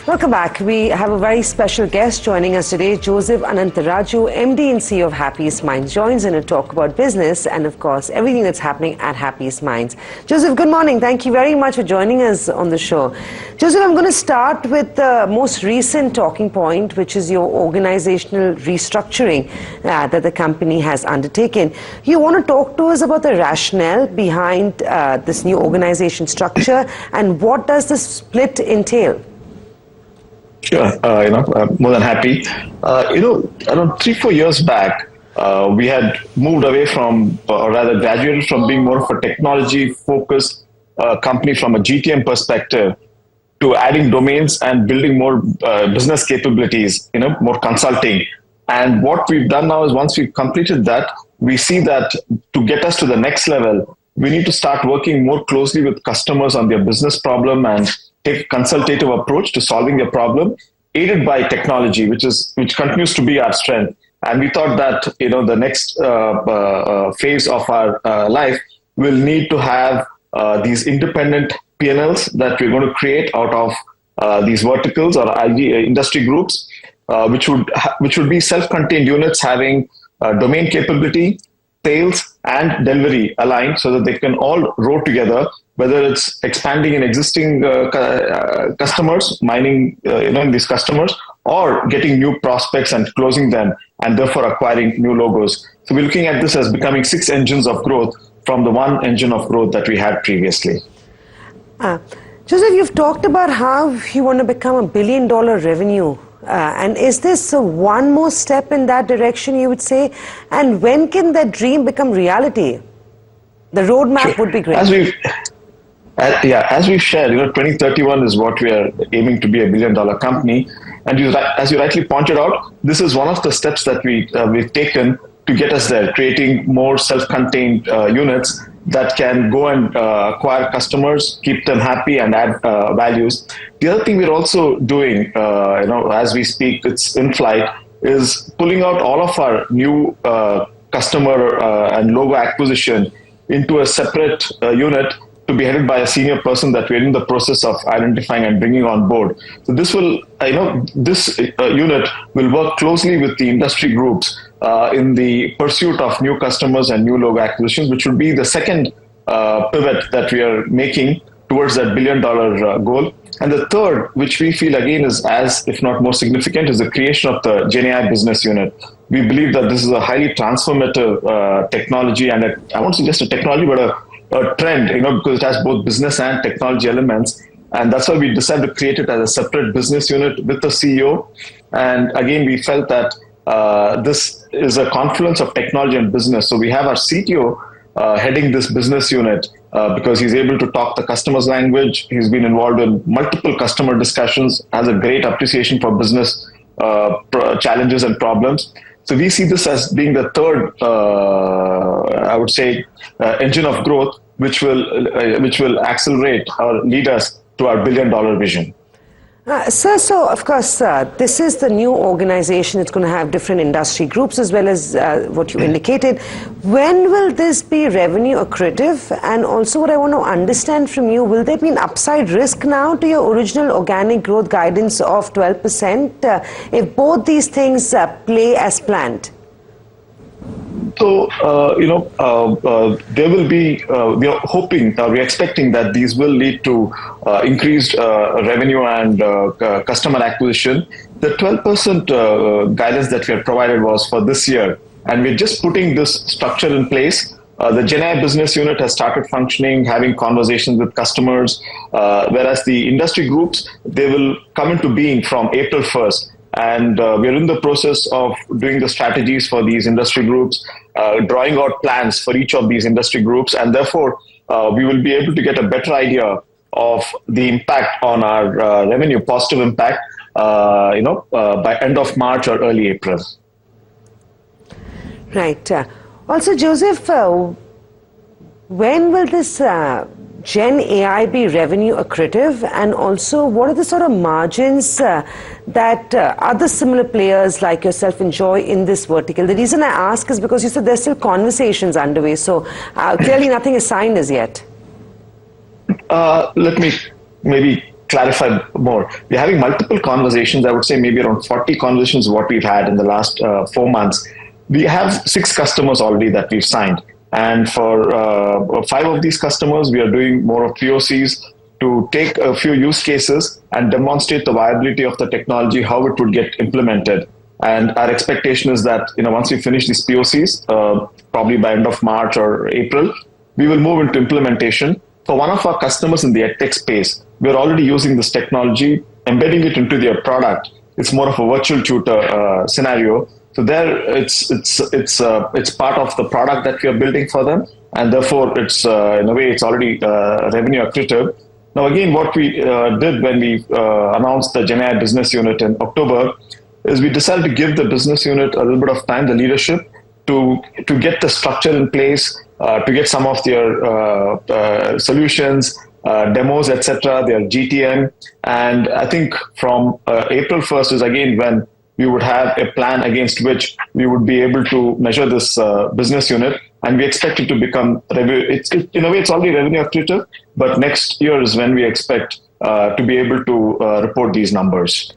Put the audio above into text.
Welcome back. We have a very special guest joining us today. Joseph Anantharaju, MD and CEO of Happiest Minds, joins in to talk about business and, of course, everything that's happening at Happiest Minds. Joseph, good morning. Thank you very much for joining us on the show. Joseph, I'm going to start with the most recent talking point, which is your organizational restructuring that the company has undertaken. You want to talk to us about the rationale behind this new organization structure and what does the split entail? Sure, I'm more than happy. Around 3-4 years back, we had moved away from, or rather graduated from being more of a technology-focused company from a GTM perspective to adding domains and building more business capabilities, more consulting. And what we've done now is once we've completed that, we see that to get us to the next level, we need to start working more closely with customers on their business problem and take a consultative approach to solving their problem, aided by technology, which continues to be our strength. And we thought that the next phase of our life will need to have these independent P&Ls that we're going to create out of these verticals or industry groups, which would be self-contained units having domain capability, sales and delivery aligned so that they can all row together, whether it's expanding in existing customers, mining these customers, or getting new prospects and closing them, and therefore acquiring new logos. So we're looking at this as becoming 6 engines of growth from the 1 engine of growth that we had previously. Joseph, you've talked about how you want to become $1 billion revenue. And is this one more step in that direction, you would say? And when can that dream become reality? The roadmap would be great. As we've shared, 2031 is what we are aiming to be $1 billion company. And as you rightly pointed out, this is one of the steps that we've taken to get us there, creating more self-contained units that can go and acquire customers, keep them happy, and add values. The other thing we're also doing, as we speak, it's in flight, is pulling out all of our new customer and logo acquisition into a separate unit to be headed by a senior person that we're in the process of identifying and bringing on board. So this will, this unit will work closely with the industry groups in the pursuit of new customers and new logo acquisitions, which would be the second pivot that we are making towards that $1 billion goal. And the third, which we feel again is as, if not more significant, is the creation of the GenAI business unit. We believe that this is a highly transformative technology, and I won't say just a technology, but a trend, because it has both business and technology elements. And that's why we decided to create it as a separate business unit with the CEO. And again, we felt that this is a confluence of technology and business. So we have our CTO heading this business unit because he's able to talk the customer's language. He's been involved in multiple customer discussions, has a great appreciation for business challenges and problems. So we see this as being the third, I would say, engine of growth, which will accelerate or lead us to our $1 billion vision. Sir, so of course, this is the new organization. It's going to have different industry groups as well as what you indicated. When will this be revenue accretive? And also what I want to understand from you, will there be an upside risk now to your original organic growth guidance of 12% if both these things play as planned? So, there will be, we are hoping, we're expecting that these will lead to increased revenue and customer acquisition. The 12% guidance that we have provided was for this year, and we're just putting this structure in place. The GenAI business unit has started functioning, having conversations with customers, whereas the industry groups, they will come into being from April 1st. And we're in the process of doing the strategies for these industry groups, drawing out plans for each of these industry groups, and therefore we will be able to get a better idea of the impact on our revenue, positive impact, by end of March or early April. Right. Also, Joseph, when will this Gen AI be revenue accretive, and also what are the sort of margins that other similar players like yourself enjoy in this vertical? The reason I ask is because you said there's still conversations underway, so clearly nothing is signed as yet. Let me maybe clarify more. We're having multiple conversations. I would say maybe around 40 conversations what we've had in the last 4 months. We have 6 customers already that we've signed. And for 5 of these customers, we are doing more of POCs to take a few use cases and demonstrate the viability of the technology, how it would get implemented. And our expectation is that once we finish these POCs, probably by end of March or April, we will move into implementation. For one of our customers in the edtech space, we're already using this technology, embedding it into their product. It's more of a virtual tutor scenario. So there, it's part of the product that we are building for them, and therefore, it's in a way it's already revenue accretive. Now, again, what we did when we announced the GenAI business unit in October is we decided to give the business unit a little bit of time, the leadership, to get the structure in place, to get some of their solutions, demos, etc., their GTM. And I think from April 1st is again when we would have a plan against which we would be able to measure this business unit. And we expect it to become revenue. In a way, it's already revenue accretive, but next year is when we expect to be able to report these numbers.